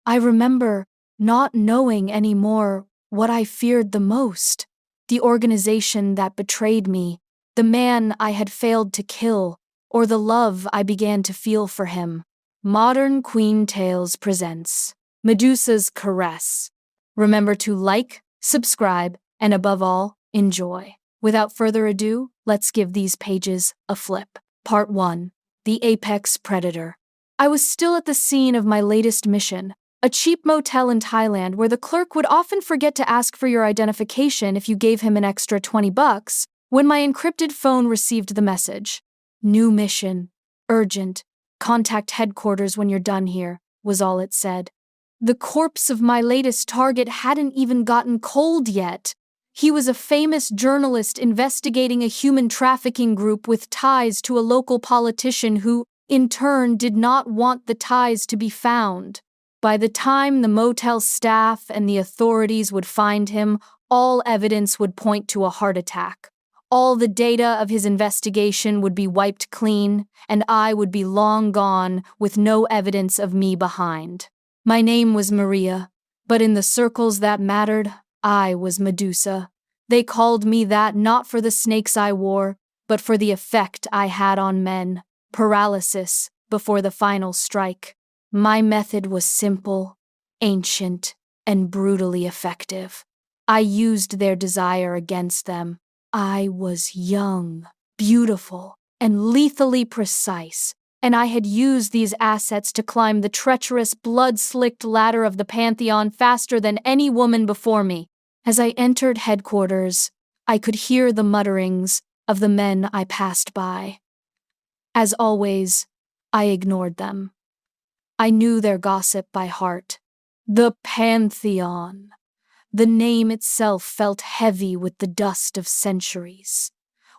I remember not knowing anymore what I feared the most: the organization that betrayed me, the man I had failed to kill, or the love I began to feel for him. Modern Queen Tales presents Medusa's Caress. Remember to like, subscribe, and above all, enjoy. Without further ado, let's give these pages a flip. Part 1. The Apex Predator. I was still at the scene of my latest mission, a cheap motel in Thailand where the clerk would often forget to ask for your identification if you gave him an extra $20, when my encrypted phone received the message. New mission. Urgent. Contact headquarters when you're done here, was all it said. The corpse of my latest target hadn't even gotten cold yet. He was a famous journalist investigating a human trafficking group with ties to a local politician who, in turn, did not want the ties to be found. By the time the motel staff and the authorities would find him, all evidence would point to a heart attack. All the data of his investigation would be wiped clean, and I would be long gone with no evidence of me behind. My name was Maria, but in the circles that mattered, I was Medusa. They called me that not for the snakes I wore, but for the effect I had on men. Paralysis before the final strike. My method was simple, ancient, and brutally effective. I used their desire against them. I was young, beautiful, and lethally precise, and I had used these assets to climb the treacherous, blood-slicked ladder of the Pantheon faster than any woman before me. As I entered headquarters, I could hear the mutterings of the men I passed by. As always, I ignored them. I knew their gossip by heart. The Pantheon. The name itself felt heavy with the dust of centuries.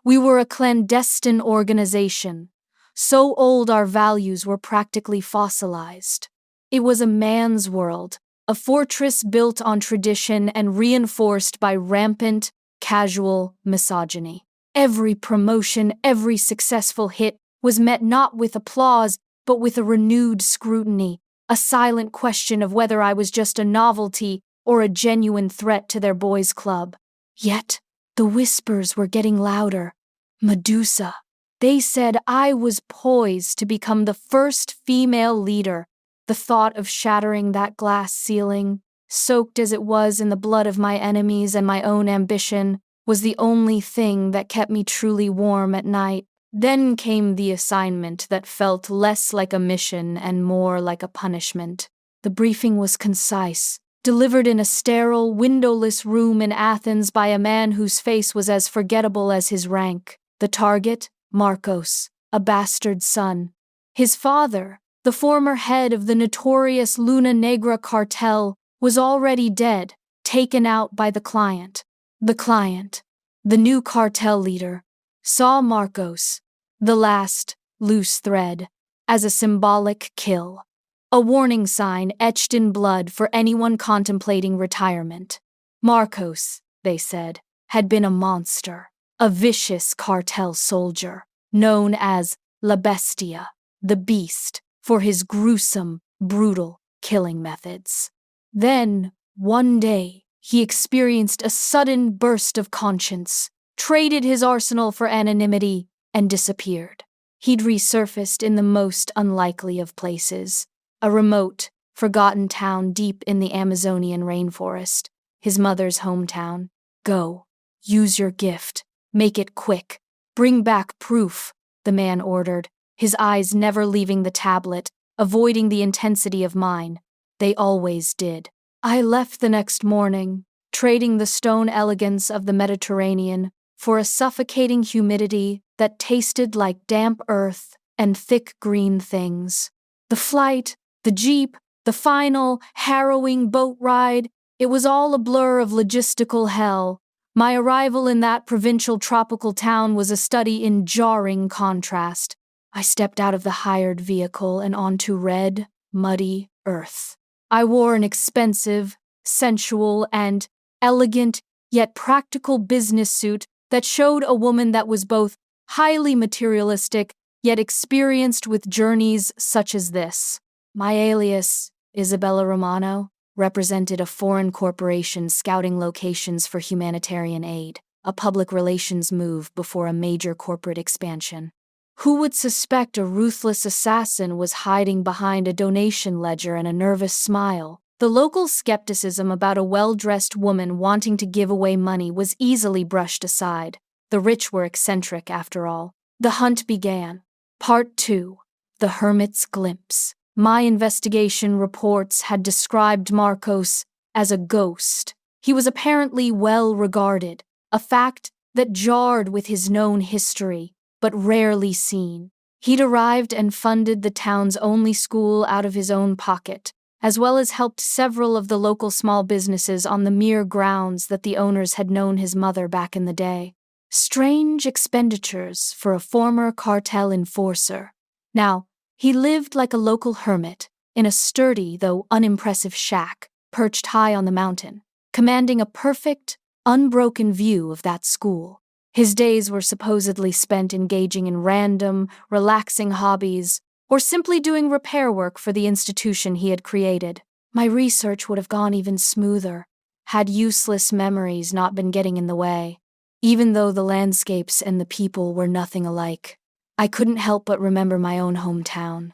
We were a clandestine organization, so old our values were practically fossilized. It was a man's world, a fortress built on tradition and reinforced by rampant, casual misogyny. Every promotion, every successful hit was met not with applause, but with a renewed scrutiny, a silent question of whether I was just a novelty or a genuine threat to their boys' club. Yet, the whispers were getting louder. Medusa. They said I was poised to become the first female leader. The thought of shattering that glass ceiling, soaked as it was in the blood of my enemies and my own ambition, was the only thing that kept me truly warm at night. Then came the assignment that felt less like a mission and more like a punishment. The briefing was concise, delivered in a sterile, windowless room in Athens by a man whose face was as forgettable as his rank. The target, Marcos, a bastard son. His father, the former head of the notorious Luna Negra cartel, was already dead, taken out by the client. The client, the new cartel leader, saw Marcos, the last loose thread, as a symbolic kill, a warning sign etched in blood for anyone contemplating retirement. Marcos, they said, had been a monster, a vicious cartel soldier, known as La Bestia, the Beast, for his gruesome, brutal killing methods. Then, one day, he experienced a sudden burst of conscience, traded his arsenal for anonymity, and disappeared. He'd resurfaced in the most unlikely of places, a remote, forgotten town deep in the Amazonian rainforest, his mother's hometown. Go, use your gift, make it quick, bring back proof, the man ordered, his eyes never leaving the tablet, avoiding the intensity of mine. They always did. I left the next morning, trading the stone elegance of the Mediterranean for a suffocating humidity that tasted like damp earth and thick green things. The flight, the jeep, the final, harrowing boat ride, it was all a blur of logistical hell. My arrival in that provincial tropical town was a study in jarring contrast. I stepped out of the hired vehicle and onto red, muddy earth. I wore an expensive, sensual, and elegant, yet practical business suit that showed a woman that was both highly materialistic, yet experienced with journeys such as this. My alias, Isabella Romano, represented a foreign corporation scouting locations for humanitarian aid, a public relations move before a major corporate expansion. Who would suspect a ruthless assassin was hiding behind a donation ledger and a nervous smile? The local skepticism about a well-dressed woman wanting to give away money was easily brushed aside. The rich were eccentric, after all. The hunt began. Part 2. The Hermit's Glimpse. My investigation reports had described Marcos as a ghost. He was apparently well regarded, a fact that jarred with his known history, but rarely seen. He'd arrived and funded the town's only school out of his own pocket, as well as helped several of the local small businesses on the mere grounds that the owners had known his mother back in the day. Strange expenditures for a former cartel enforcer. Now, he lived like a local hermit, in a sturdy though unimpressive shack, perched high on the mountain, commanding a perfect, unbroken view of that school. His days were supposedly spent engaging in random, relaxing hobbies, or simply doing repair work for the institution he had created. My research would have gone even smoother, had useless memories not been getting in the way. Even though the landscapes and the people were nothing alike, I couldn't help but remember my own hometown.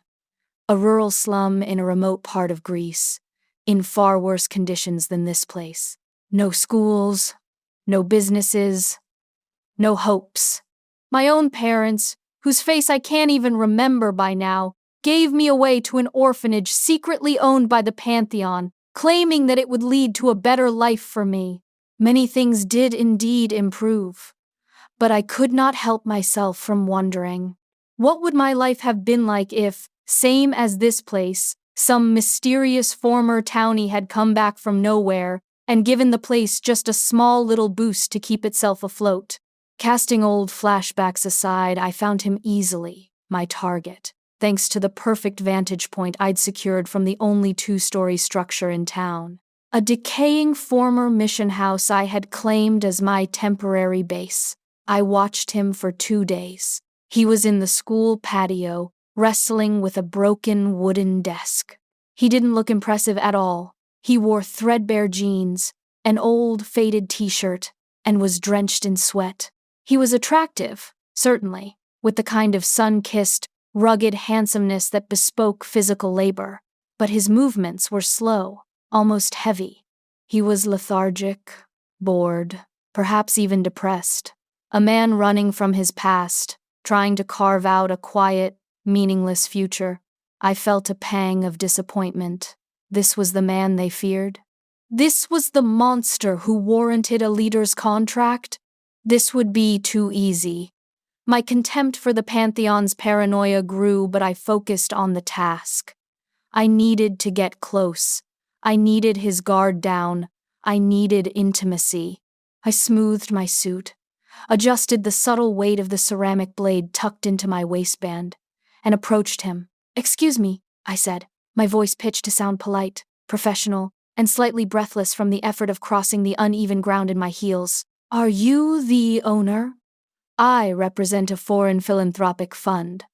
A rural slum in a remote part of Greece, in far worse conditions than this place. No schools, no businesses, no hopes. My own parents, whose face I can't even remember by now, gave me away to an orphanage secretly owned by the Pantheon, claiming that it would lead to a better life for me. Many things did indeed improve, but I could not help myself from wondering, what would my life have been like if, same as this place, some mysterious former townie had come back from nowhere and given the place just a small little boost to keep itself afloat? Casting old flashbacks aside, I found him easily my target, thanks to the perfect vantage point I'd secured from the only two-story structure in town. A decaying former mission house I had claimed as my temporary base. I watched him for 2 days. He was in the school patio, wrestling with a broken wooden desk. He didn't look impressive at all. He wore threadbare jeans, an old faded t-shirt, and was drenched in sweat. He was attractive, certainly, with the kind of sun-kissed, rugged handsomeness that bespoke physical labor, but his movements were slow, almost heavy. He was lethargic, bored, perhaps even depressed. A man running from his past, trying to carve out a quiet, meaningless future. I felt a pang of disappointment. This was the man they feared? This was the monster who warranted a leader's contract? This would be too easy. My contempt for the Pantheon's paranoia grew, but I focused on the task. I needed to get close. I needed his guard down. I needed intimacy. I smoothed my suit, adjusted the subtle weight of the ceramic blade tucked into my waistband, and approached him. "Excuse me," I said, my voice pitched to sound polite, professional, and slightly breathless from the effort of crossing the uneven ground in my heels. "Are you the owner?" "I represent a foreign philanthropic fund.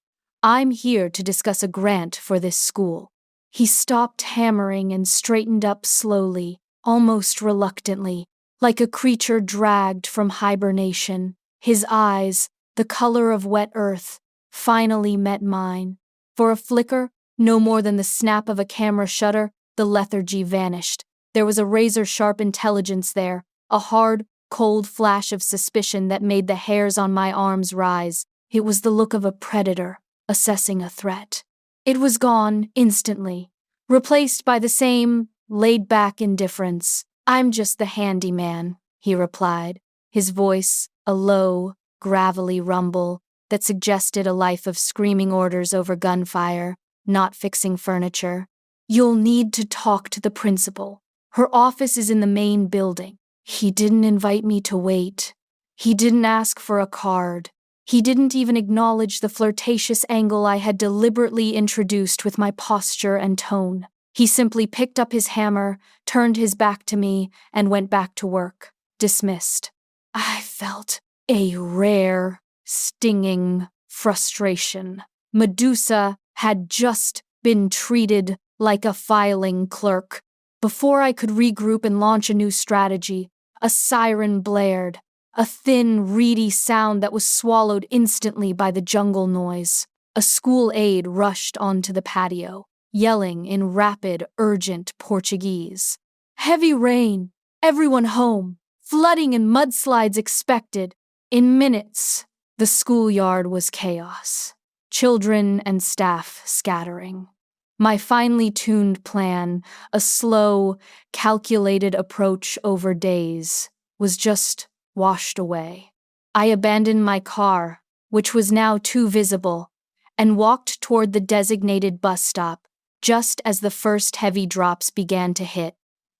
I'm here to discuss a grant for this school." He stopped hammering and straightened up slowly, almost reluctantly, like a creature dragged from hibernation. His eyes, the color of wet earth, finally met mine. For a flicker, no more than the snap of a camera shutter, the lethargy vanished. There was a razor-sharp intelligence there, a hard, cold flash of suspicion that made the hairs on my arms rise. It was the look of a predator, assessing a threat. It was gone instantly, replaced by the same laid-back indifference. "I'm just the handyman," he replied, his voice a low, gravelly rumble that suggested a life of screaming orders over gunfire, not fixing furniture. "You'll need to talk to the principal. Her office is in the main building." He didn't invite me to wait. He didn't ask for a card. He didn't even acknowledge the flirtatious angle I had deliberately introduced with my posture and tone. He simply picked up his hammer, turned his back to me, and went back to work, dismissed. I felt a rare, stinging frustration. Medusa had just been treated like a filing clerk. Before I could regroup and launch a new strategy, a siren blared, a thin, reedy sound that was swallowed instantly by the jungle noise. A school aide rushed onto the patio, yelling in rapid, urgent Portuguese. Heavy rain, everyone home, flooding and mudslides expected. In minutes, the schoolyard was chaos, children and staff scattering. My finely tuned plan, a slow, calculated approach over days, was just washed away. I abandoned my car, which was now too visible, and walked toward the designated bus stop just as the first heavy drops began to hit.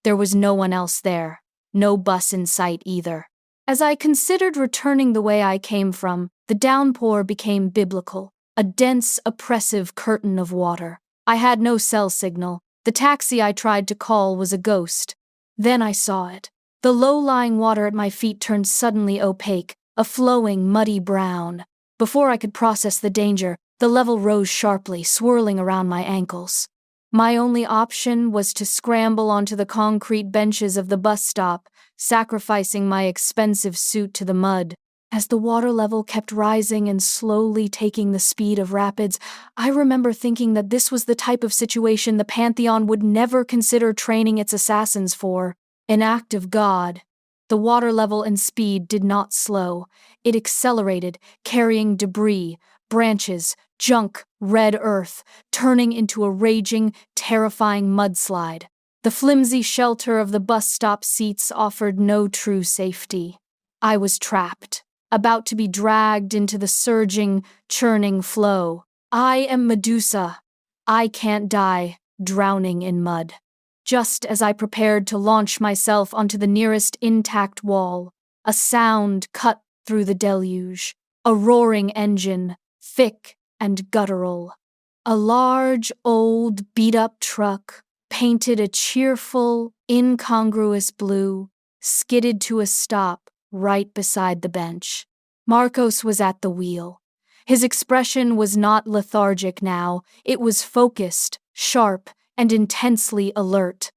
There was no one else there, no bus in sight either. As I considered returning the way I came from, the downpour became biblical, a dense, oppressive curtain of water. I had no cell signal. The taxi I tried to call was a ghost. Then I saw it. The low-lying water at my feet turned suddenly opaque, a flowing, muddy brown. Before I could process the danger, the level rose sharply, swirling around my ankles. My only option was to scramble onto the concrete benches of the bus stop, sacrificing my expensive suit to the mud. As the water level kept rising and slowly taking the speed of rapids, I remember thinking that this was the type of situation the Pantheon would never consider training its assassins for. An act of God. The water level and speed did not slow. It accelerated, carrying debris, branches, junk, red earth, turning into a raging, terrifying mudslide. The flimsy shelter of the bus stop seats offered no true safety. I was trapped, about to be dragged into the surging, churning flow. I am Medusa. I can't die, drowning in mud. Just as I prepared to launch myself onto the nearest intact wall, a sound cut through the deluge, a roaring engine, thick and guttural. A large, old, beat-up truck, painted a cheerful, incongruous blue, skidded to a stop right beside the bench. Marcos was at the wheel. His expression was not lethargic now. It was focused, sharp, and intensely alert.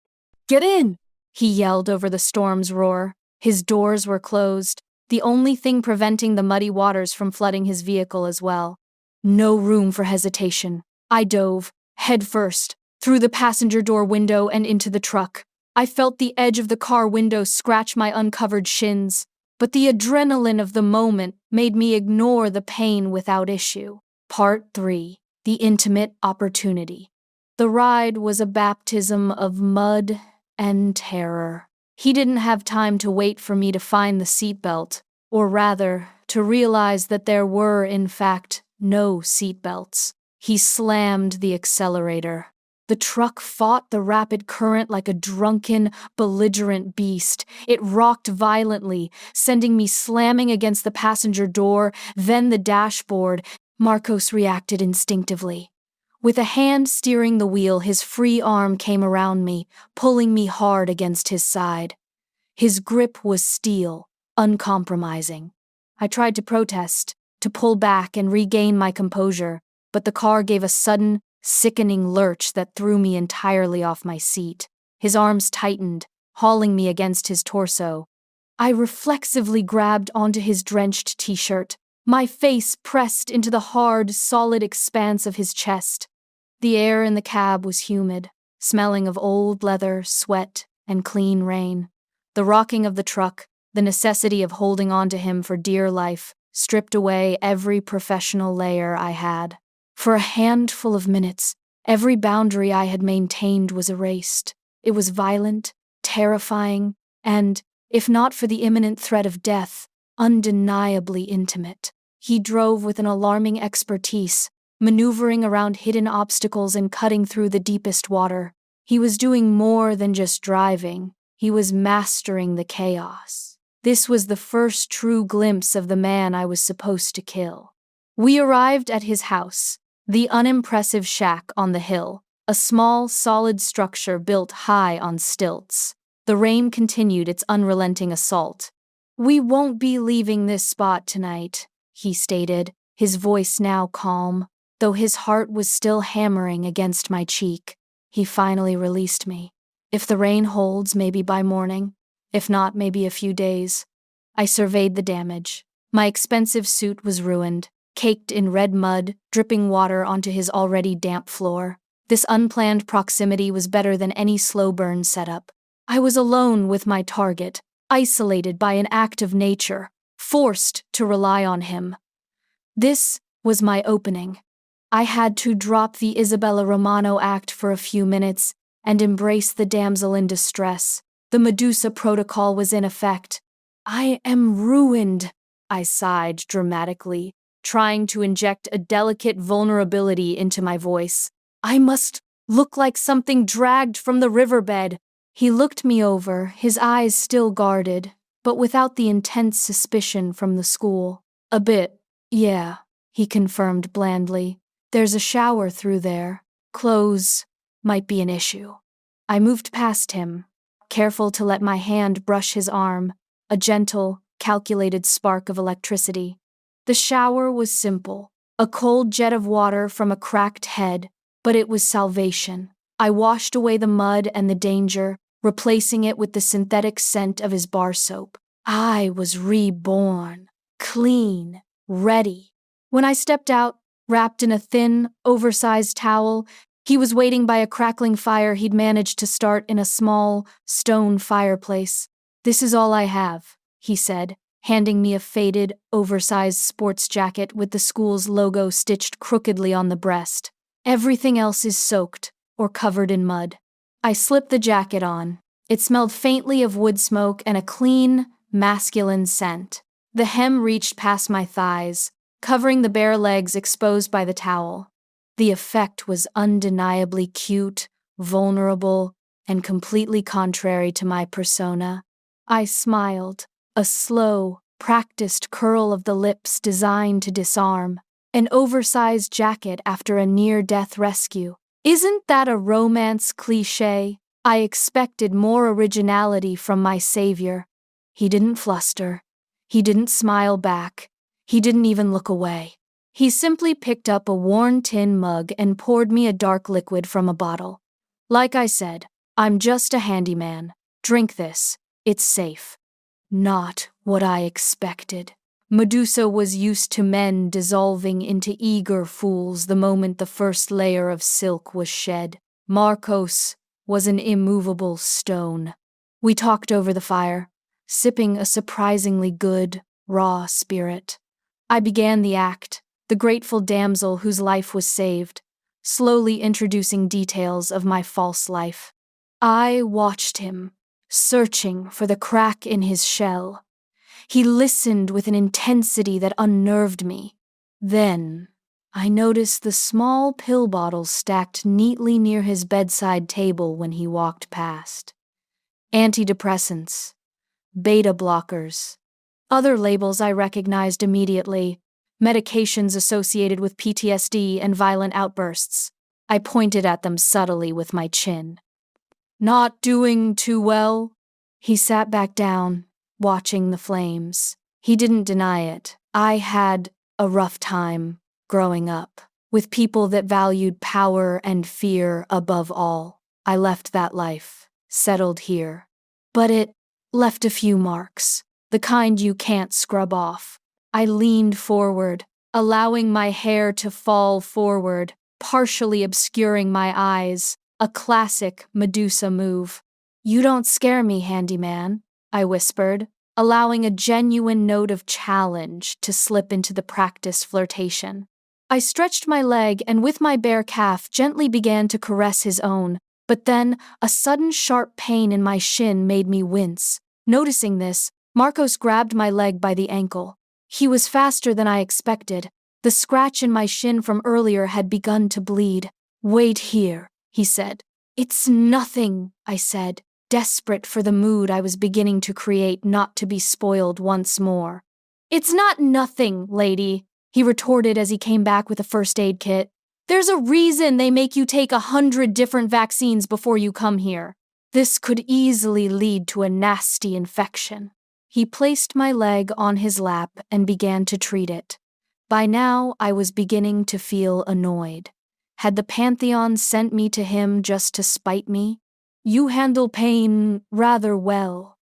"Get in!" he yelled over the storm's roar. His doors were closed, the only thing preventing the muddy waters from flooding his vehicle as well. No room for hesitation. I dove, head first, through the passenger door window and into the truck. I felt the edge of the car window scratch my uncovered shins, but the adrenaline of the moment made me ignore the pain without issue. Part 3. The Intimate Opportunity. The ride was a baptism of mud and terror. He didn't have time to wait for me to find the seatbelt, or rather, to realize that there were, in fact, no seatbelts. He slammed the accelerator. The truck fought the rapid current like a drunken, belligerent beast. It rocked violently, sending me slamming against the passenger door, then the dashboard. Marcos reacted instinctively. With a hand steering the wheel, his free arm came around me, pulling me hard against his side. His grip was steel, uncompromising. I tried to protest, to pull back and regain my composure, but the car gave a sudden, sickening lurch that threw me entirely off my seat. His arms tightened, hauling me against his torso. I reflexively grabbed onto his drenched t-shirt, my face pressed into the hard, solid expanse of his chest. The air in the cab was humid, smelling of old leather, sweat, and clean rain. The rocking of the truck, the necessity of holding on to him for dear life, stripped away every professional layer I had. For a handful of minutes, every boundary I had maintained was erased. It was violent, terrifying, and, if not for the imminent threat of death, undeniably intimate. He drove with an alarming expertise, maneuvering around hidden obstacles and cutting through the deepest water. He was doing more than just driving. He was mastering the chaos. This was the first true glimpse of the man I was supposed to kill. We arrived at his house, the unimpressive shack on the hill, a small, solid structure built high on stilts. The rain continued its unrelenting assault. "We won't be leaving this spot tonight," he stated, his voice now calm, though his heart was still hammering against my cheek. He finally released me. If the rain holds, maybe by morning. If not, maybe a few days. I surveyed the damage. My expensive suit was ruined, caked in red mud, dripping water onto his already damp floor. This unplanned proximity was better than any slow burn setup. I was alone with my target, isolated by an act of nature, forced to rely on him. This was my opening. I had to drop the Isabella Romano act for a few minutes and embrace the damsel in distress. The Medusa protocol was in effect. I am ruined, I sighed dramatically, trying to inject a delicate vulnerability into my voice. I must look like something dragged from the riverbed. He looked me over, his eyes still guarded, but without the intense suspicion from the school. A bit, yeah, he confirmed blandly. There's a shower through there. Clothes might be an issue. I moved past him, careful to let my hand brush his arm, a gentle, calculated spark of electricity. The shower was simple, a cold jet of water from a cracked head, but it was salvation. I washed away the mud and the danger, replacing it with the synthetic scent of his bar soap. I was reborn, clean, ready. When I stepped out, wrapped in a thin, oversized towel, he was waiting by a crackling fire he'd managed to start in a small, stone fireplace. "This is all I have," he said, handing me a faded, oversized sports jacket with the school's logo stitched crookedly on the breast. "Everything else is soaked or covered in mud." I slipped the jacket on. It smelled faintly of wood smoke and a clean, masculine scent. The hem reached past my thighs, covering the bare legs exposed by the towel. The effect was undeniably cute, vulnerable, and completely contrary to my persona. I smiled, a slow, practiced curl of the lips designed to disarm, an oversized jacket after a near-death rescue. Isn't that a romance cliché? I expected more originality from my savior. He didn't fluster. He didn't smile back. He didn't even look away. He simply picked up a worn tin mug and poured me a dark liquid from a bottle. "Like I said, I'm just a handyman. Drink this. It's safe." Not what I expected. Medusa was used to men dissolving into eager fools the moment the first layer of silk was shed. Marcos was an immovable stone. We talked over the fire, sipping a surprisingly good, raw spirit. I began the act, the grateful damsel whose life was saved, slowly introducing details of my false life. I watched him, searching for the crack in his shell. He listened with an intensity that unnerved me. Then, I noticed the small pill bottles stacked neatly near his bedside table when he walked past. Antidepressants, beta blockers. Other labels I recognized immediately, medications associated with PTSD and violent outbursts. I pointed at them subtly with my chin. "Not doing too well?" He sat back down, watching the flames. He didn't deny it. I had a rough time growing up, with people that valued power and fear above all. I left that life, settled here. But it left a few marks, the kind you can't scrub off. I leaned forward, allowing my hair to fall forward, partially obscuring my eyes, a classic Medusa move. "You don't scare me, handyman," I whispered, allowing a genuine note of challenge to slip into the practiced flirtation. I stretched my leg and with my bare calf gently began to caress his own, but then a sudden sharp pain in my shin made me wince. Noticing this, Marcos grabbed my leg by the ankle. He was faster than I expected. The scratch in my shin from earlier had begun to bleed. "Wait here," he said. "It's nothing," I said, desperate for the mood I was beginning to create not to be spoiled once more. "It's not nothing, lady," he retorted as he came back with a first aid kit. "There's a reason they make you take 100 different vaccines before you come here. This could easily lead to a nasty infection." He placed my leg on his lap and began to treat it. By now, I was beginning to feel annoyed. Had the Pantheon sent me to him just to spite me? You handle pain rather well,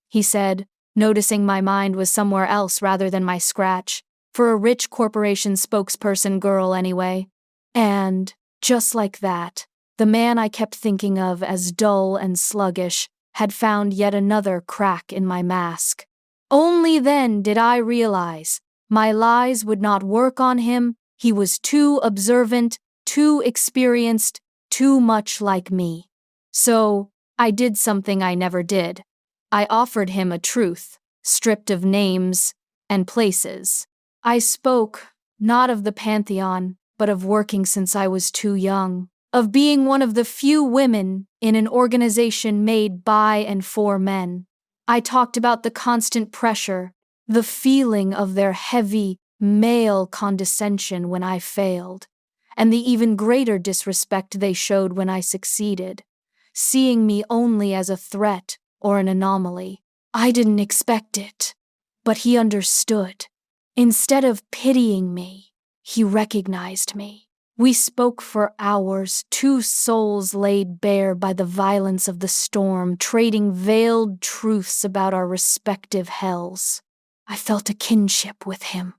he said, noticing my mind was somewhere else rather than my scratch, for a rich corporation spokesperson girl anyway. And, just like that, the man I kept thinking of as dull and sluggish had found yet another crack in my mask. Only then did I realize my lies would not work on him. He was too observant, too experienced, too much like me. So, I did something I never did. I offered him a truth, stripped of names and places. I spoke, not of the Pantheon, but of working since I was too young, of being one of the few women in an organization made by and for men. I talked about the constant pressure, the feeling of their heavy, male condescension when I failed, and the even greater disrespect they showed when I succeeded, seeing me only as a threat or an anomaly. I didn't expect it, but he understood. Instead of pitying me, he recognized me. We spoke for hours, two souls laid bare by the violence of the storm, trading veiled truths about our respective hells. I felt a kinship with him,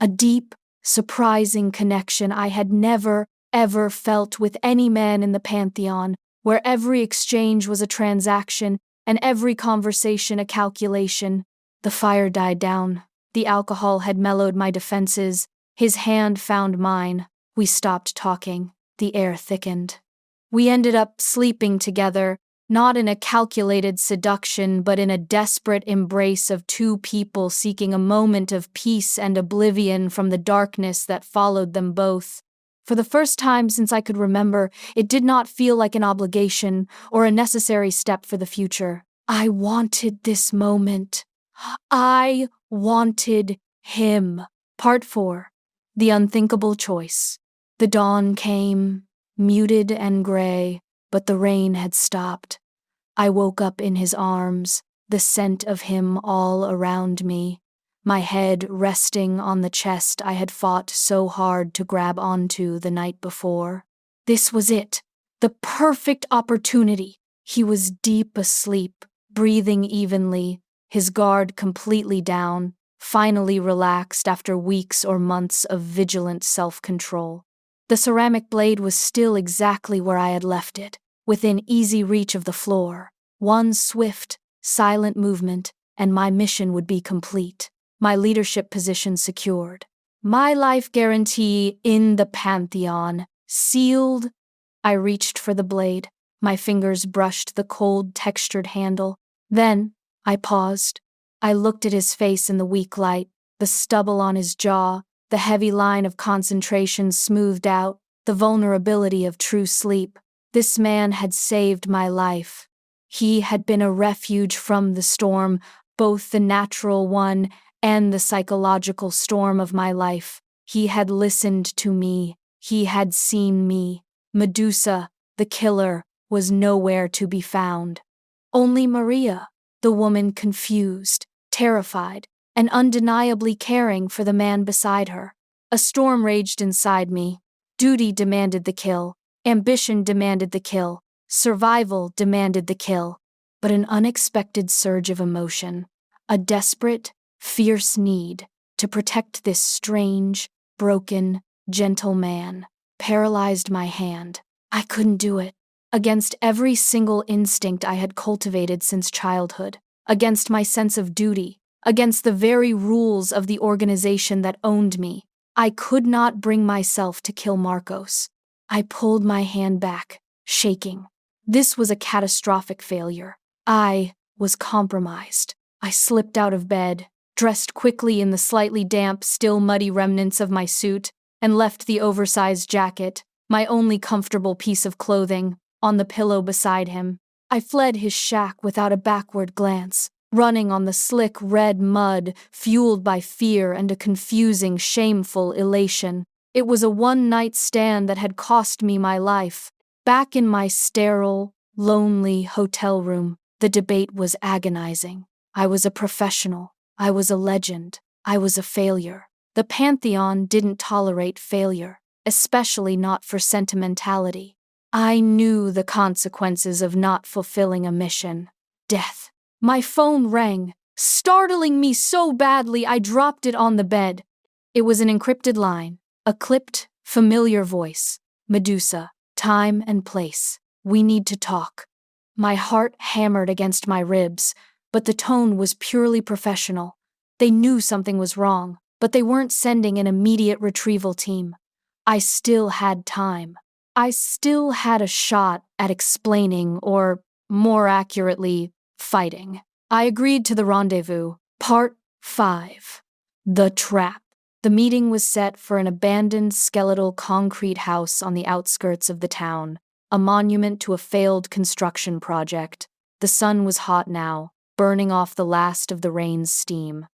a deep, surprising connection I had never, ever felt with any man in the Pantheon, where every exchange was a transaction and every conversation a calculation. The fire died down. The alcohol had mellowed my defenses. His hand found mine. We stopped talking. The air thickened. We ended up sleeping together, not in a calculated seduction, but in a desperate embrace of two people seeking a moment of peace and oblivion from the darkness that followed them both. For the first time since I could remember, it did not feel like an obligation or a necessary step for the future. I wanted this moment. I wanted him. Part 4. The Unthinkable Choice. The dawn came, muted and gray, but the rain had stopped. I woke up in his arms, the scent of him all around me, my head resting on the chest I had fought so hard to grab onto the night before. This was it, the perfect opportunity. He was deep asleep, breathing evenly, his guard completely down, finally relaxed after weeks or months of vigilant self-control. The ceramic blade was still exactly where I had left it, within easy reach of the floor. One swift, silent movement, and my mission would be complete, my leadership position secured. My life guarantee in the Pantheon, sealed. I reached for the blade. My fingers brushed the cold, textured handle. Then, I paused. I looked at his face in the weak light, the stubble on his jaw, the heavy line of concentration smoothed out, the vulnerability of true sleep. This man had saved my life. He had been a refuge from the storm, both the natural one and the psychological storm of my life. He had listened to me. He had seen me. Medusa, the killer, was nowhere to be found. Only Maria, the woman confused, terrified, and undeniably caring for the man beside her. A storm raged inside me. Duty demanded the kill. Ambition demanded the kill. Survival demanded the kill. But an unexpected surge of emotion, a desperate, fierce need to protect this strange, broken, gentle man, paralyzed my hand. I couldn't do it. Against every single instinct I had cultivated since childhood, against my sense of duty, against the very rules of the organization that owned me, I could not bring myself to kill Marcos. I pulled my hand back, shaking. This was a catastrophic failure. I was compromised. I slipped out of bed, dressed quickly in the slightly damp, still muddy remnants of my suit, and left the oversized jacket, my only comfortable piece of clothing, on the pillow beside him. I fled his shack without a backward glance, running on the slick red mud, fueled by fear and a confusing, shameful elation. It was a one-night stand that had cost me my life. Back in my sterile, lonely hotel room, the debate was agonizing. I was a professional. I was a legend. I was a failure. The Pantheon didn't tolerate failure. especially not for sentimentality. I knew the consequences of not fulfilling a mission. Death. My phone rang, startling me so badly I dropped it on the bed. It was an encrypted line, a clipped, familiar voice. Medusa, time and place. We need to talk. My heart hammered against my ribs, but the tone was purely professional. They knew something was wrong, but they weren't sending an immediate retrieval team. I still had time. I still had a shot at explaining, or, more accurately, fighting. I agreed to the rendezvous. Part 5. The Trap. The meeting was set for an abandoned skeletal concrete house on the outskirts of the town, a monument to a failed construction project. The sun was hot now, burning off the last of the rain's steam.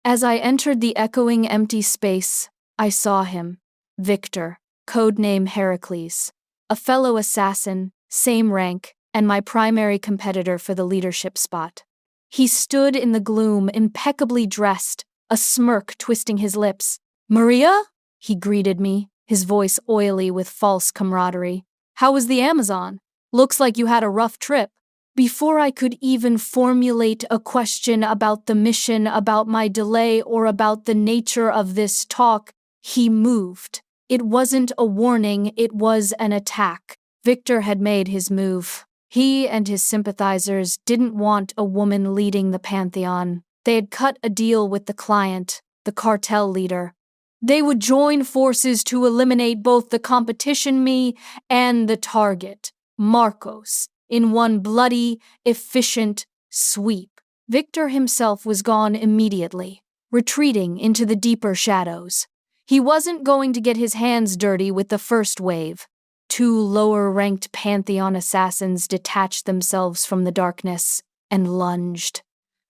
As I entered the echoing empty space, I saw him, Victor, codename Heracles, a fellow assassin, same rank, and my primary competitor for the leadership spot. He stood in the gloom, impeccably dressed, a smirk twisting his lips. "Maria?" he greeted me, his voice oily with false camaraderie. "How was the Amazon? Looks like you had a rough trip." Before I could even formulate a question about the mission, about my delay, or about the nature of this talk, he moved. It wasn't a warning, it was an attack. Victor had made his move. He and his sympathizers didn't want a woman leading the Pantheon. They had cut a deal with the client, the cartel leader. They would join forces to eliminate both the competition me and the target, Marcos, in one bloody, efficient sweep. Victor himself was gone immediately, retreating into the deeper shadows. He wasn't going to get his hands dirty with the first wave. 2 lower-ranked Pantheon assassins detached themselves from the darkness and lunged.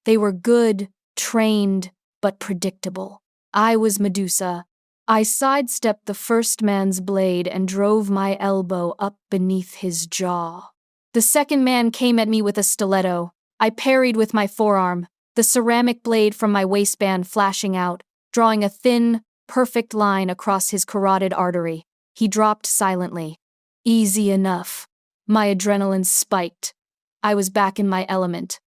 They were good, trained, but predictable. I was Medusa. I sidestepped the first man's blade and drove my elbow up beneath his jaw. The second man came at me with a stiletto. I parried with my forearm, the ceramic blade from my waistband flashing out, drawing a thin, perfect line across his carotid artery. He dropped silently. Easy enough. My adrenaline spiked. I was back in my element.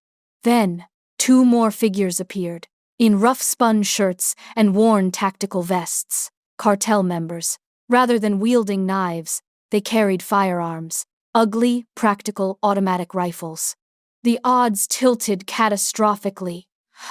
Then, 2 more figures appeared, in rough-spun shirts and worn tactical vests. Cartel members. Rather than wielding knives, they carried firearms. Ugly, practical automatic rifles. The odds tilted catastrophically.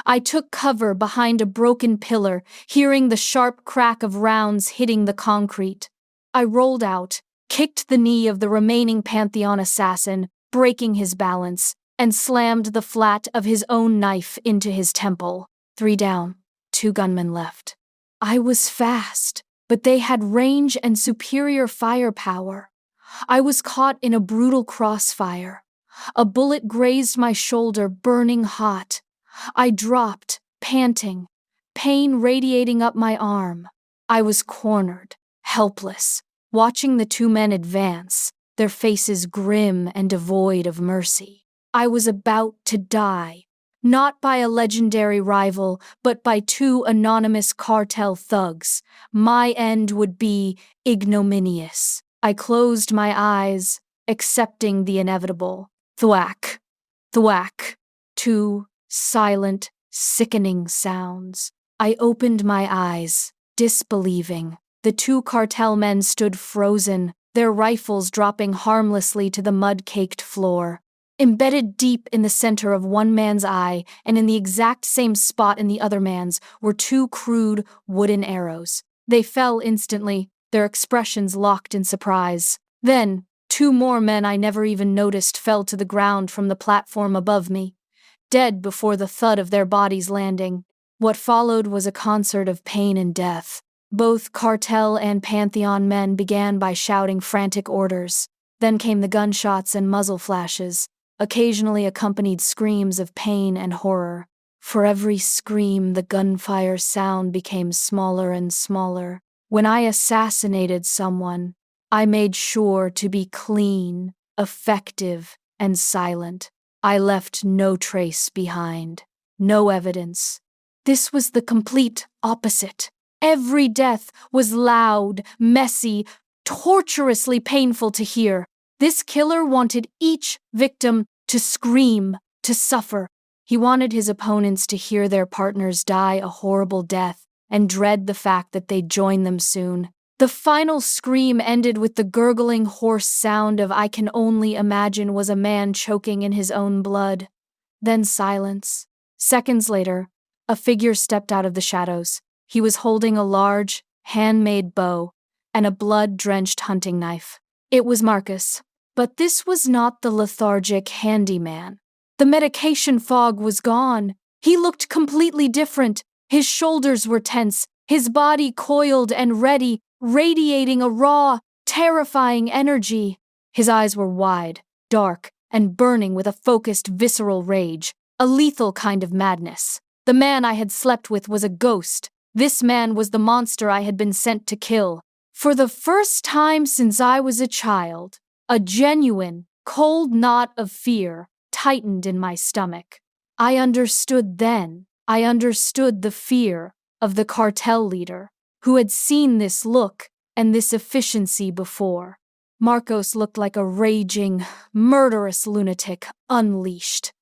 I took cover behind a broken pillar, hearing the sharp crack of rounds hitting the concrete. I rolled out, kicked the knee of the remaining Pantheon assassin, breaking his balance, and slammed the flat of his own knife into his temple. 3 down, 2 gunmen left. I was fast, but they had range and superior firepower. I was caught in a brutal crossfire. A bullet grazed my shoulder, burning hot. I dropped, panting, pain radiating up my arm. I was cornered, helpless, watching the 2 men advance, their faces grim and devoid of mercy. I was about to die, not by a legendary rival, but by 2 anonymous cartel thugs. My end would be ignominious. I closed my eyes, accepting the inevitable. Thwack, thwack. 2 silent, sickening sounds. I opened my eyes, disbelieving. The 2 cartel men stood frozen, their rifles dropping harmlessly to the mud-caked floor. Embedded deep in the center of one man's eye, and in the exact same spot in the other man's, were 2 crude, wooden arrows. They fell instantly, their expressions locked in surprise. Then, 2 more men I never even noticed fell to the ground from the platform above me, dead before the thud of their bodies landing. What followed was a concert of pain and death. Both cartel and Pantheon men began by shouting frantic orders. Then came the gunshots and muzzle flashes, occasionally accompanied screams of pain and horror. For every scream, the gunfire sound became smaller and smaller. When I assassinated someone, I made sure to be clean, effective, and silent. I left no trace behind, no evidence. This was the complete opposite. Every death was loud, messy, torturously painful to hear. This killer wanted each victim to scream, to suffer. He wanted his opponents to hear their partners die a horrible death and dread the fact that they'd join them soon. The final scream ended with the gurgling, hoarse sound of I can only imagine was a man choking in his own blood. Then silence. Seconds later, a figure stepped out of the shadows. He was holding a large, handmade bow and a blood-drenched hunting knife. It was Marcus. But this was not the lethargic handyman. The medication fog was gone. He looked completely different. His shoulders were tense, his body coiled and ready, radiating a raw, terrifying energy. His eyes were wide, dark, and burning with a focused, visceral rage, a lethal kind of madness. The man I had slept with was a ghost. This man was the monster I had been sent to kill. For the first time since I was a child, a genuine, cold knot of fear tightened in my stomach. I understood then. I understood the fear of the cartel leader, who had seen this look and this efficiency before. Marcos looked like a raging, murderous lunatic unleashed.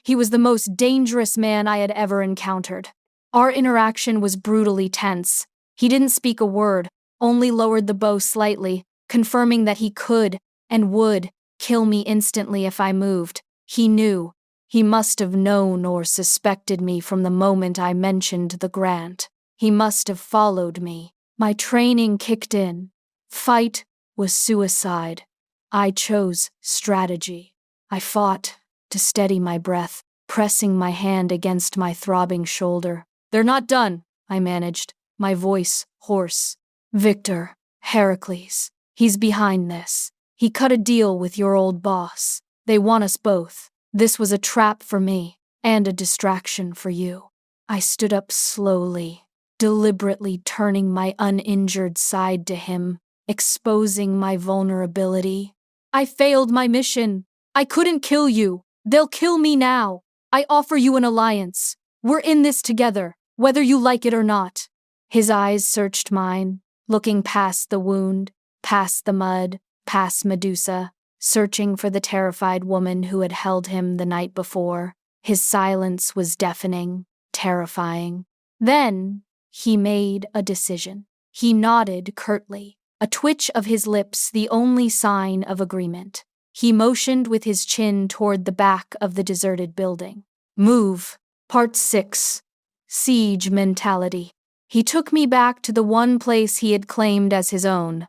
He was the most dangerous man I had ever encountered. Our interaction was brutally tense. He didn't speak a word, only lowered the bow slightly, confirming that he could and would kill me instantly if I moved. He knew. He must have known or suspected me from the moment I mentioned the grant. He must have followed me. My training kicked in. Fight was suicide. I chose strategy. I fought to steady my breath, pressing my hand against my throbbing shoulder. "They're not done," I managed, my voice hoarse. "Victor, Heracles, he's behind this. He cut a deal with your old boss. They want us both. This was a trap for me, and a distraction for you." I stood up slowly, deliberately turning my uninjured side to him, exposing my vulnerability. "I failed my mission. I couldn't kill you. They'll kill me now. I offer you an alliance. We're in this together, whether you like it or not." His eyes searched mine, looking past the wound, past the mud, past Medusa, searching for the terrified woman who had held him the night before. His silence was deafening, terrifying. Then he made a decision. He nodded curtly, a twitch of his lips the only sign of agreement. He motioned with his chin toward the back of the deserted building. "Move." Part 6. Siege Mentality. He took me back to the one place he had claimed as his own,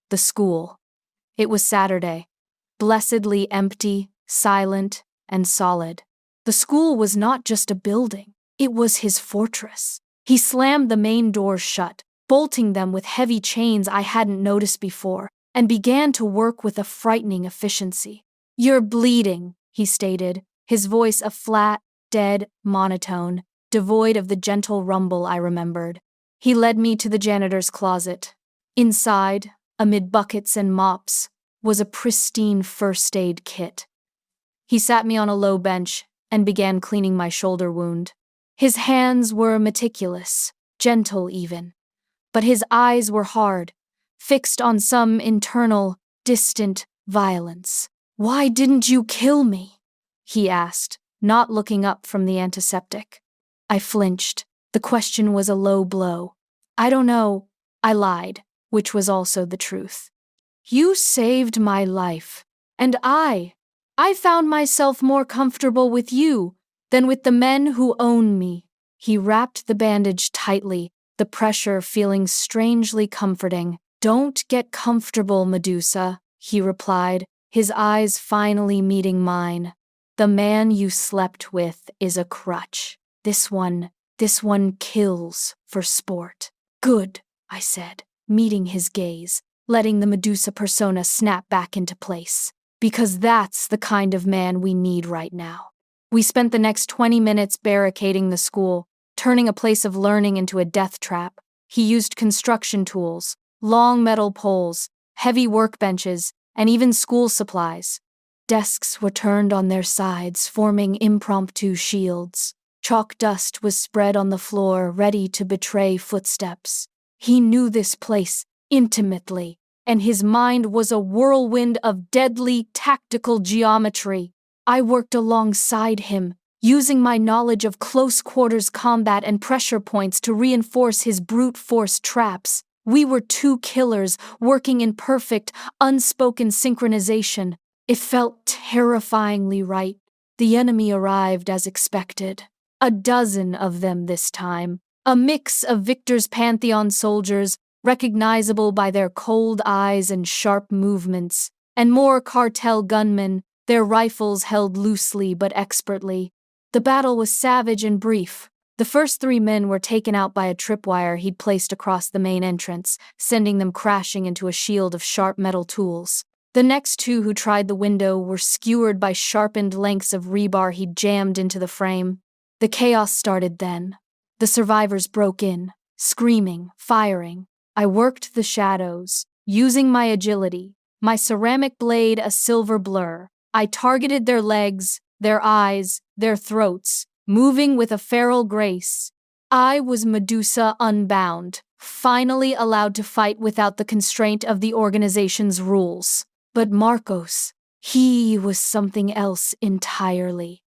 the school. It was Saturday, blessedly empty, silent, and solid. The school was not just a building, it was his fortress. He slammed the main doors shut, bolting them with heavy chains I hadn't noticed before, and began to work with a frightening efficiency. "You're bleeding," he stated, his voice a flat, dead monotone, devoid of the gentle rumble I remembered. He led me to the janitor's closet. Inside, amid buckets and mops, was a pristine first aid kit. He sat me on a low bench and began cleaning my shoulder wound. His hands were meticulous, gentle even, but his eyes were hard, fixed on some internal, distant violence. "Why didn't you kill me?" he asked, not looking up from the antiseptic. I flinched. The question was a low blow. "I don't know," I lied, which was also the truth. "You saved my life, and I found myself more comfortable with you than with the men who own me." He wrapped the bandage tightly, the pressure feeling strangely comforting. "Don't get comfortable, Medusa," he replied, his eyes finally meeting mine. "The man you slept with is a crutch. This one kills for sport." "Good," I said, meeting his gaze, letting the Medusa persona snap back into place. "Because that's the kind of man we need right now." We spent the next 20 minutes barricading the school, turning a place of learning into a death trap. He used construction tools, long metal poles, heavy workbenches, and even school supplies. Desks were turned on their sides, forming impromptu shields. Chalk dust was spread on the floor, ready to betray footsteps. He knew this place intimately, and his mind was a whirlwind of deadly tactical geometry. I worked alongside him, using my knowledge of close-quarters combat and pressure points to reinforce his brute force traps. We were two killers working in perfect, unspoken synchronization. It felt terrifyingly right. The enemy arrived as expected. A dozen of them this time. A mix of Victor's Pantheon soldiers, recognizable by their cold eyes and sharp movements, and more cartel gunmen, their rifles held loosely but expertly. The battle was savage and brief. The first 3 men were taken out by a tripwire he'd placed across the main entrance, sending them crashing into a shield of sharp metal tools. The next 2 who tried the window were skewered by sharpened lengths of rebar he'd jammed into the frame. The chaos started then. The survivors broke in, screaming, firing. I worked the shadows, using my agility, my ceramic blade a silver blur. I targeted their legs, their eyes, their throats, moving with a feral grace. I was Medusa unbound, finally allowed to fight without the constraint of the organization's rules. But Marcos, he was something else entirely.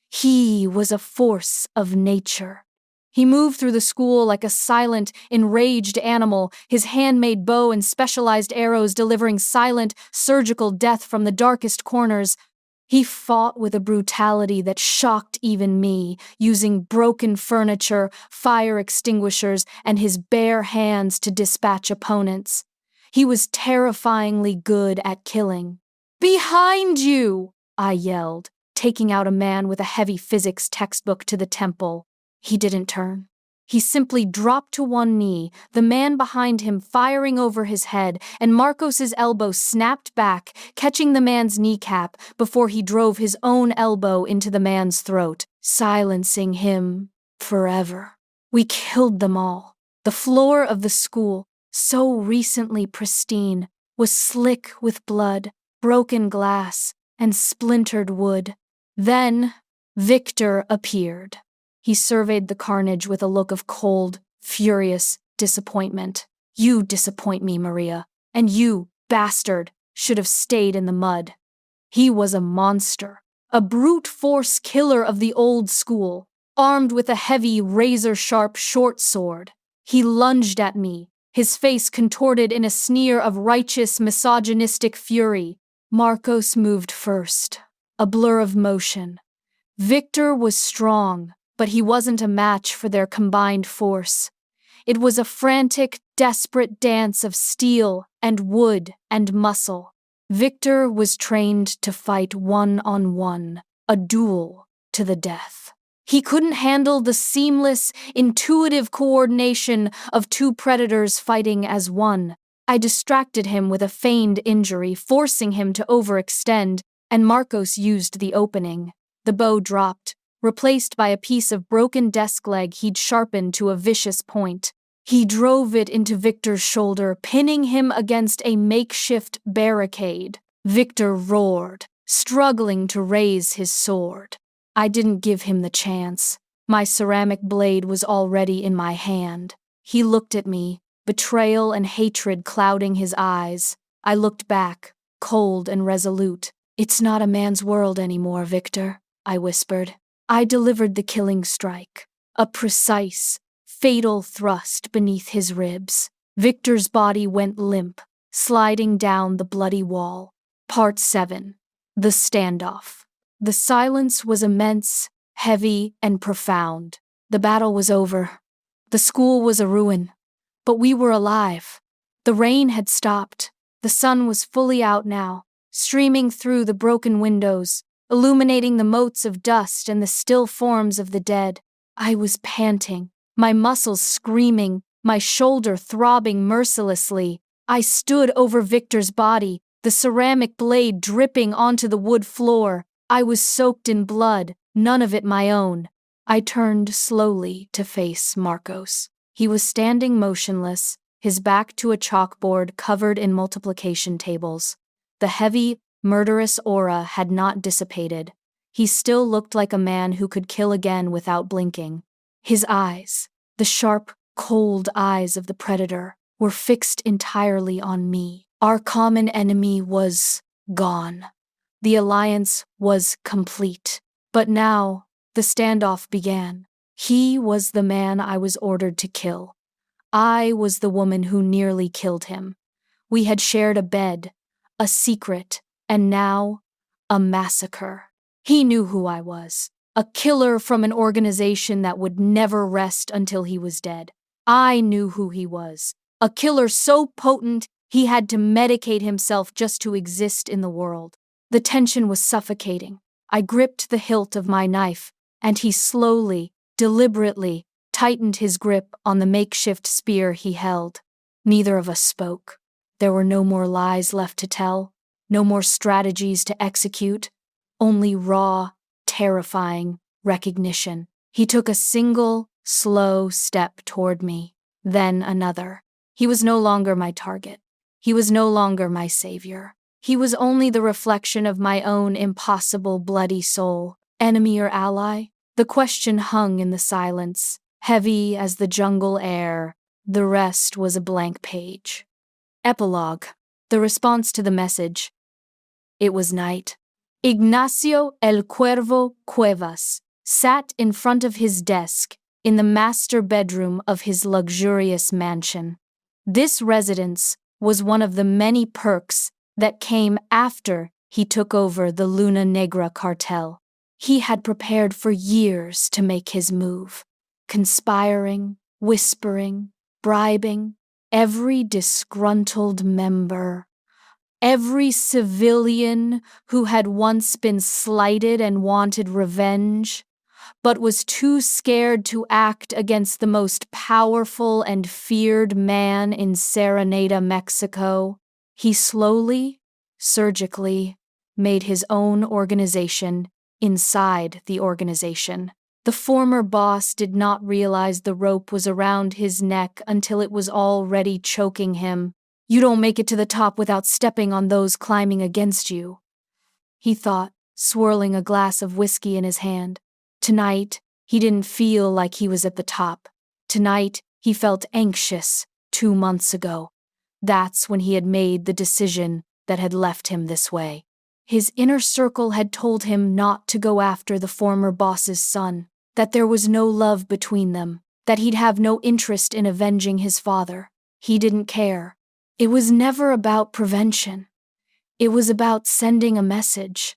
He was a force of nature. He moved through the school like a silent, enraged animal, his handmade bow and specialized arrows delivering silent, surgical death from the darkest corners. He fought with a brutality that shocked even me, using broken furniture, fire extinguishers, and his bare hands to dispatch opponents. He was terrifyingly good at killing. "Behind you!" I yelled, taking out a man with a heavy physics textbook to the temple. He didn't turn. He simply dropped to one knee, the man behind him firing over his head, and Marcos's elbow snapped back, catching the man's kneecap before he drove his own elbow into the man's throat, silencing him forever. We killed them all. The floor of the school, so recently pristine, was slick with blood, broken glass, and splintered wood. Then Victor appeared. He surveyed the carnage with a look of cold, furious disappointment. "You disappoint me, Maria, and you, bastard, should have stayed in the mud." He was a monster, a brute force killer of the old school, armed with a heavy, razor-sharp short sword. He lunged at me, his face contorted in a sneer of righteous, misogynistic fury. Marcos moved first, a blur of motion. Victor was strong, but he wasn't a match for their combined force. It was a frantic, desperate dance of steel and wood and muscle. Victor was trained to fight one-on-one, a duel to the death. He couldn't handle the seamless, intuitive coordination of 2 predators fighting as one. I distracted him with a feigned injury, forcing him to overextend, and Marcos used the opening. The bow dropped, replaced by a piece of broken desk leg he'd sharpened to a vicious point. He drove it into Victor's shoulder, pinning him against a makeshift barricade. Victor roared, struggling to raise his sword. I didn't give him the chance. My ceramic blade was already in my hand. He looked at me, betrayal and hatred clouding his eyes. I looked back, cold and resolute. "It's not a man's world anymore, Victor," I whispered. I delivered the killing strike, a precise, fatal thrust beneath his ribs. Victor's body went limp, sliding down the bloody wall. Part 7. The Standoff. The silence was immense, heavy, and profound. The battle was over. The school was a ruin. But we were alive. The rain had stopped. The sun was fully out now, streaming through the broken windows, illuminating the motes of dust and the still forms of the dead. I was panting, my muscles screaming, my shoulder throbbing mercilessly. I stood over Victor's body, the ceramic blade dripping onto the wood floor. I was soaked in blood, none of it my own. I turned slowly to face Marcos. He was standing motionless, his back to a chalkboard covered in multiplication tables. The heavy, murderous aura had not dissipated. He still looked like a man who could kill again without blinking. His eyes, the sharp, cold eyes of the predator were fixed entirely on me. Our common enemy was gone. The alliance was complete. But now, the standoff began. He was the man I was ordered to kill. I was the woman who nearly killed him. We had shared a bed, a secret, and now, a massacre. He knew who I was, a killer from an organization that would never rest until he was dead. I knew who he was, a killer so potent he had to medicate himself just to exist in the world. The tension was suffocating. I gripped the hilt of my knife, and he slowly, deliberately, tightened his grip on the makeshift spear he held. Neither of us spoke. There were no more lies left to tell, no more strategies to execute, only raw, terrifying recognition. He took a single, slow step toward me, then another. He was no longer my target. He was no longer my savior. He was only the reflection of my own impossible, bloody soul. Enemy or ally? The question hung in the silence, heavy as the jungle air. The rest was a blank page. Epilogue. The response to the message. It was night. Ignacio El Cuervo Cuevas sat in front of his desk in the master bedroom of his luxurious mansion. This residence was one of the many perks that came after he took over the Luna Negra cartel. He had prepared for years to make his move, conspiring, whispering, bribing every disgruntled member, every civilian who had once been slighted and wanted revenge, but was too scared to act against the most powerful and feared man in Serenada, Mexico. He slowly, surgically, made his own organization inside the organization. The former boss did not realize the rope was around his neck until it was already choking him. You don't make it to the top without stepping on those climbing against you, he thought, swirling a glass of whiskey in his hand. Tonight, he didn't feel like he was at the top. Tonight, he felt anxious 2 months ago. That's when he had made the decision that had left him this way. His inner circle had told him not to go after the former boss's son, that there was no love between them, that he'd have no interest in avenging his father. He didn't care. It was never about prevention. It was about sending a message.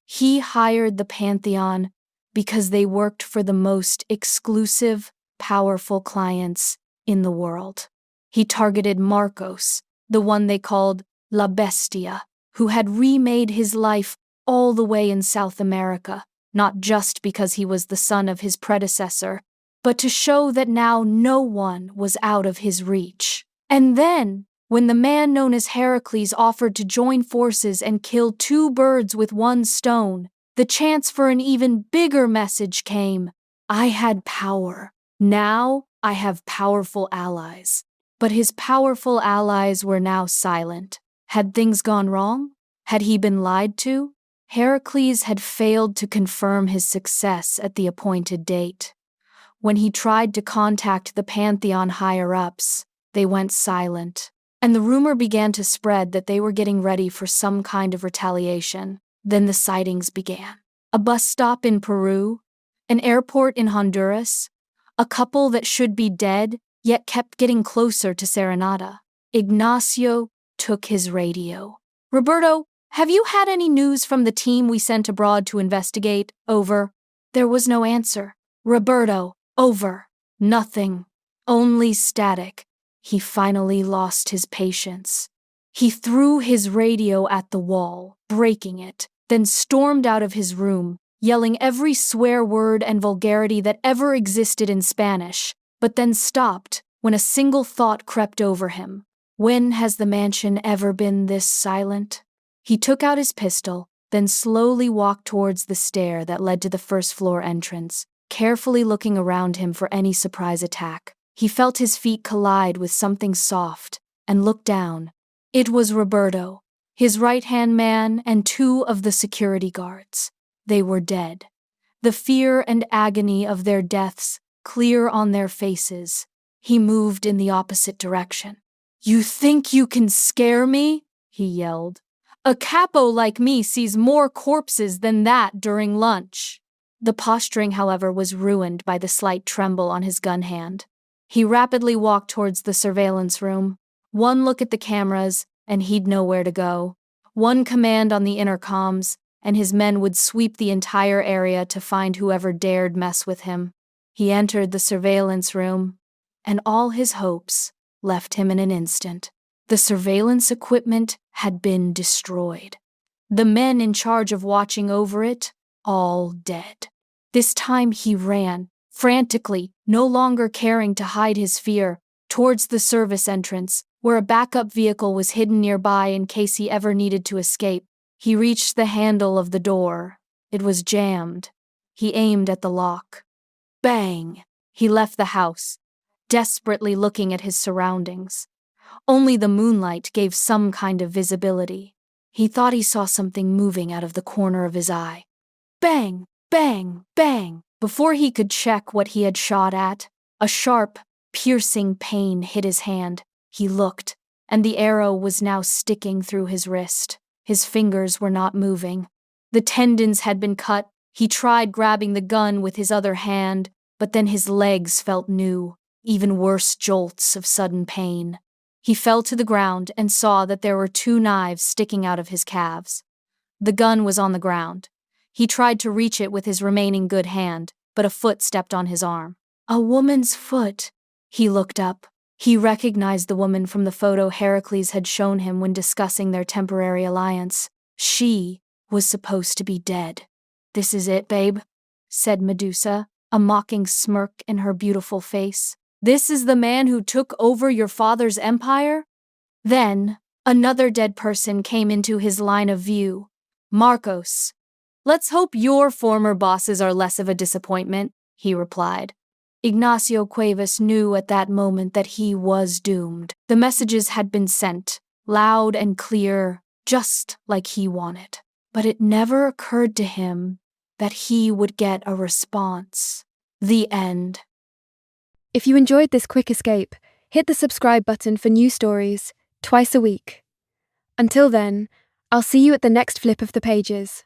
He hired the Pantheon because they worked for the most exclusive, powerful clients in the world. He targeted Marcos, the one they called La Bestia, who had remade his life all the way in South America, not just because he was the son of his predecessor, but to show that now no one was out of his reach. And then, when the man known as Heracles offered to join forces and kill 2 birds with 1 stone, the chance for an even bigger message came. I had power. Now I have powerful allies. But his powerful allies were now silent. Had things gone wrong? Had he been lied to? Heracles had failed to confirm his success at the appointed date. When he tried to contact the Pantheon higher-ups, they went silent, and the rumor began to spread that they were getting ready for some kind of retaliation. Then the sightings began. A bus stop in Peru, an airport in Honduras, a couple that should be dead yet kept getting closer to Serenada. Ignacio took his radio. Roberto, have you had any news from the team we sent abroad to investigate? Over. There was no answer. Roberto, over. Nothing. Only static. He finally lost his patience. He threw his radio at the wall, breaking it, then stormed out of his room, yelling every swear word and vulgarity that ever existed in Spanish, but then stopped when a single thought crept over him. When has the mansion ever been this silent? He took out his pistol, then slowly walked towards the stair that led to the first-floor entrance, carefully looking around him for any surprise attack. He felt his feet collide with something soft and looked down. It was Roberto, his right-hand man, and 2 of the security guards. They were dead. The fear and agony of their deaths clear on their faces. He moved in the opposite direction. "You think you can scare me?" he yelled. "A capo like me sees more corpses than that during lunch." The posturing, however, was ruined by the slight tremble on his gun hand. He rapidly walked towards the surveillance room. One look at the cameras, and he'd know where to go. One command on the intercoms, and his men would sweep the entire area to find whoever dared mess with him. He entered the surveillance room, and all his hopes left him in an instant. The surveillance equipment had been destroyed. The men in charge of watching over it, all dead. This time he ran, frantically, no longer caring to hide his fear, towards the service entrance, where a backup vehicle was hidden nearby in case he ever needed to escape. He reached the handle of the door. It was jammed. He aimed at the lock. Bang! He left the house, desperately looking at his surroundings. Only the moonlight gave some kind of visibility. He thought he saw something moving out of the corner of his eye. Bang! Bang! Bang! Before he could check what he had shot at, a sharp, piercing pain hit his hand. He looked, and the arrow was now sticking through his wrist. His fingers were not moving. The tendons had been cut. He tried grabbing the gun with his other hand, but then his legs felt new, even worse jolts of sudden pain. He fell to the ground and saw that there were 2 knives sticking out of his calves. The gun was on the ground. He tried to reach it with his remaining good hand, but a foot stepped on his arm. A woman's foot. He looked up. He recognized the woman from the photo Heracles had shown him when discussing their temporary alliance. She was supposed to be dead. "This is it, babe," said Medusa, a mocking smirk in her beautiful face. "This is the man who took over your father's empire?" Then, another dead person came into his line of view. "Marcos. Let's hope your former bosses are less of a disappointment," he replied. Ignacio Cuevas knew at that moment that he was doomed. The messages had been sent, loud and clear, just like he wanted. But it never occurred to him that he would get a response. The end. If you enjoyed this quick escape, hit the subscribe button for new stories twice a week. Until then, I'll see you at the next flip of the pages.